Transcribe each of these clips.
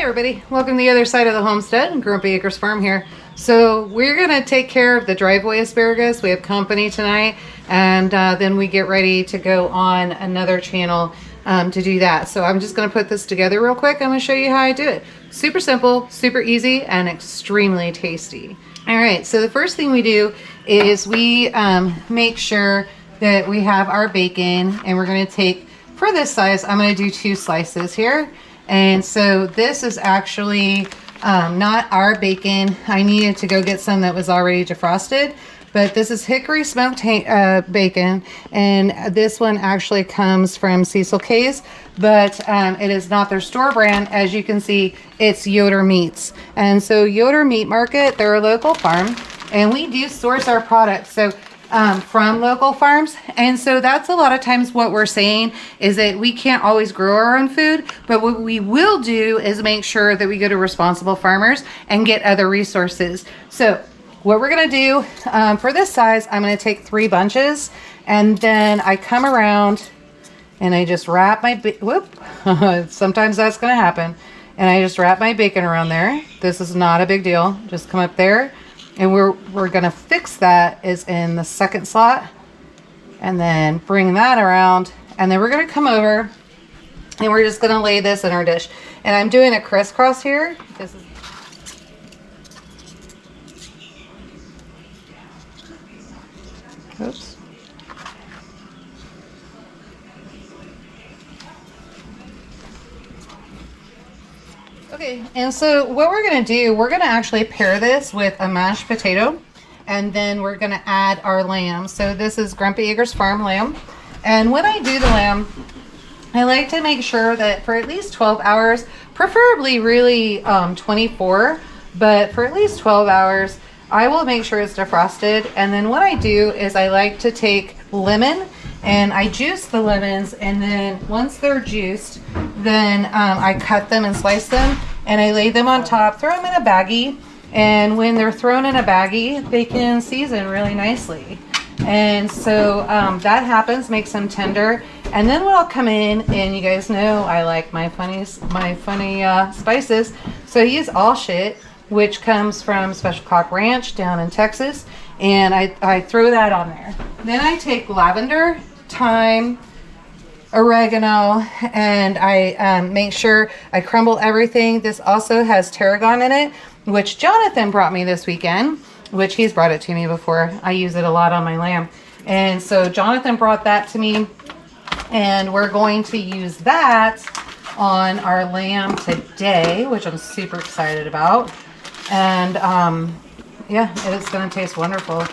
everybody, welcome to the other side of the homestead. Grumpy Acres Farm here. So we're going to take care of the driveway asparagus. We have company tonight, and then we get ready to go on another channel to do that. So I'm just going to put this together real quick. I'm going to show you how I do it. Super simple, super easy, and extremely tasty. All right, so the first thing we do is we make sure that we have our bacon, and we're going to take, for this size, I'm going to do 2 slices here. And so this is actually not our bacon. I needed to go get some that was already defrosted, but this is hickory smoked bacon, and this one actually comes from Cecil K's, but it is not their store brand. As you can see, it's Yoder Meats. And so Yoder Meat Market, they're a local farm, and we do source our products from local farms. And so that's a lot of times what we're saying is that we can't always grow our own food, but what we will do is make sure that we go to responsible farmers and get other resources. So what we're going to do for this size, I'm going to take 3 bunches, and then I come around and I just wrap my sometimes that's going to happen, and I just wrap my bacon around there. This is not a big deal. Just come up there. And we're going to fix that is in the second slot, and then bring that around, and then we're going to come over and we're just going to lay this in our dish. And I'm doing a crisscross here. This is oops. Okay, and so what we're going to do, we're going to actually pair this with a mashed potato, and then we're going to add our lamb. So this is Grumpy Acres Farm lamb. And when I do the lamb, I like to make sure that for at least 12 hours, preferably really 24, but for at least 12 hours, I will make sure it's defrosted. And then what I do is I like to take lemon, and I juice the lemons, and then once they're juiced, then I cut them and slice them, and I lay them on top, throw them in a baggie, and when they're thrown in a baggie, they can season really nicely. And so that happens, makes them tender. And then what I'll come in, and you guys know I like my funny spices, so I use all shit, which comes from Special Cock Ranch down in Texas, and I throw that on there. Then I take lavender, thyme, oregano, and I make sure I crumble everything. This also has tarragon in it, which Jonathan brought me this weekend, which he's brought it to me before. I use it a lot on my lamb. And so Jonathan brought that to me, and we're going to use that on our lamb today, which I'm super excited about. And yeah, it's going to taste wonderful.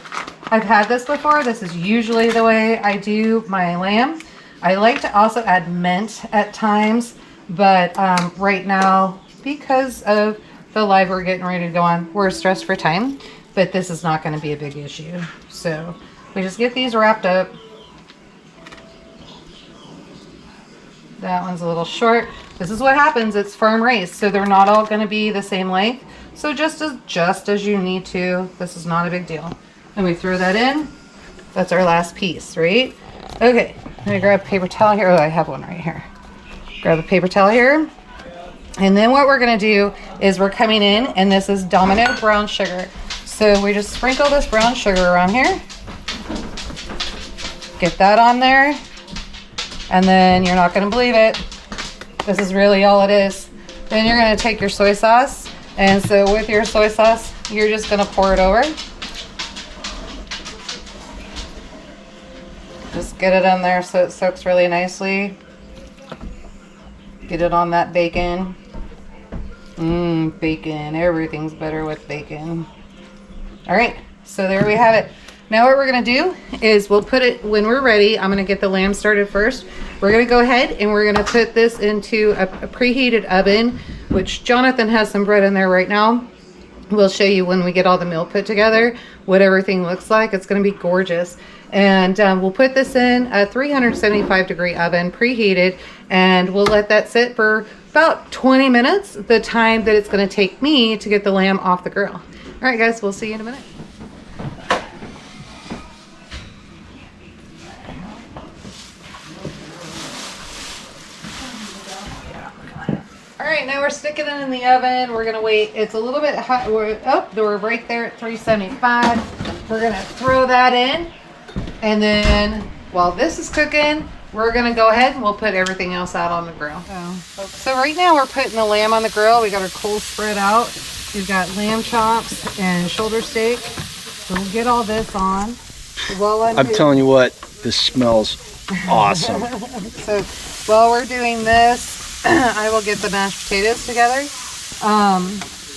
I've had this before. This is usually the way I do my lamb. I like to also add mint at times, but right now, because of the live we're getting ready to go on, we're stressed for time, but this is not going to be a big issue. So we just get these wrapped up. That one's a little short. This is what happens. It's farm raised, so they're not all going to be the same length. So just as you need to. This is not a big deal. And we throw that in. That's our last piece, right? Okay, I'm gonna grab a paper towel here. Oh, I have one right here. Grab a paper towel here. And then what we're gonna do is we're coming in, and this is Domino brown sugar. So we just sprinkle this brown sugar around here. Get that on there. And then you're not gonna believe it. This is really all it is. Then you're gonna take your soy sauce. And so with your soy sauce, you're just gonna pour it over. Just get it on there so it soaks really nicely. Get it on that bacon. Bacon. Everything's better with bacon. All right, so there we have it. Now what we're gonna do is we'll put it, when we're ready, I'm gonna get the lamb started first. We're gonna go ahead and we're gonna put this into a preheated oven, which Jonathan has some bread in there right now. We'll show you when we get all the meal put together what everything looks like. It's going to be gorgeous. And we'll put this in a 375-degree oven, preheated, and we'll let that sit for about 20 minutes, the time that it's going to take me to get the lamb off the grill. All right, guys, we'll see you in a minute. right, now we're sticking it in the oven. We're gonna wait. It's a little bit hot. We're right there at 375. We're gonna throw that in, and then while this is cooking, we're gonna go ahead and we'll put everything else out on the grill. So right now we're putting the lamb on the grill. We got our coals spread out. We've got lamb chops and shoulder steak. So we'll get all this on. I'm telling you what, this smells awesome. So while we're doing this, I will get the mashed potatoes together.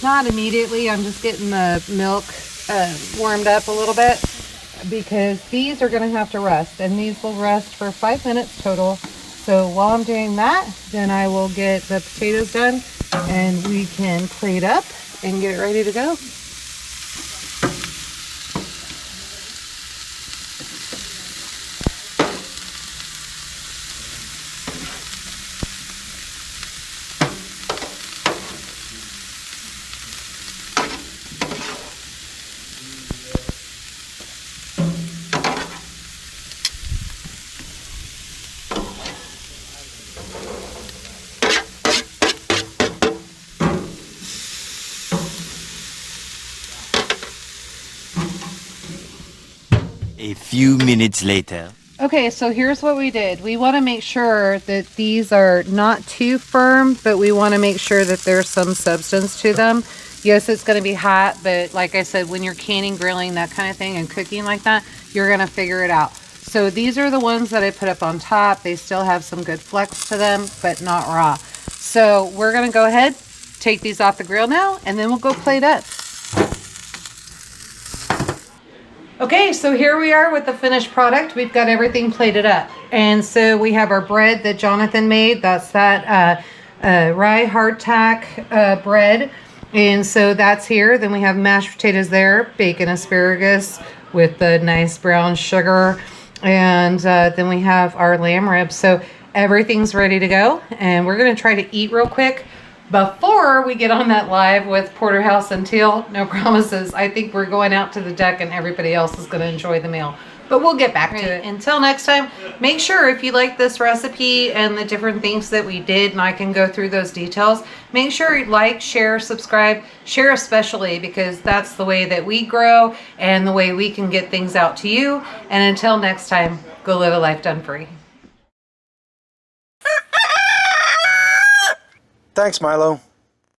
Not immediately. I'm just getting the milk warmed up a little bit, because these are going to have to rest, and these will rest for 5 minutes total. So while I'm doing that, then I will get the potatoes done and we can plate up and get it ready to go. A few minutes later. Okay, so here's what we did. We want to make sure that these are not too firm, but we want to make sure that there's some substance to them. Yes, it's going to be hot, but like I said, when you're canning, grilling, that kind of thing, and cooking like that, you're going to figure it out. So these are the ones that I put up on top. They still have some good flex to them, but not raw. So we're going to go ahead, take these off the grill now, and then we'll go plate up. Okay, so here we are with the finished product. We've got everything plated up. And so we have our bread that Jonathan made. That's that rye hardtack bread. And so that's here. Then we have mashed potatoes there, bacon asparagus with the nice brown sugar. And then we have our lamb ribs. So everything's ready to go. And we're going to try to eat real quick before we get on that live with Porterhouse and Teal. No promises. I think we're going out to the deck and everybody else is going to enjoy the meal. But we'll get back to it. Until next time, make sure if you like this recipe and the different things that we did, and I can go through those details, make sure you like, share, subscribe, share especially, because that's the way that we grow and the way we can get things out to you. And until next time, go live a life done free. Thanks, Milo.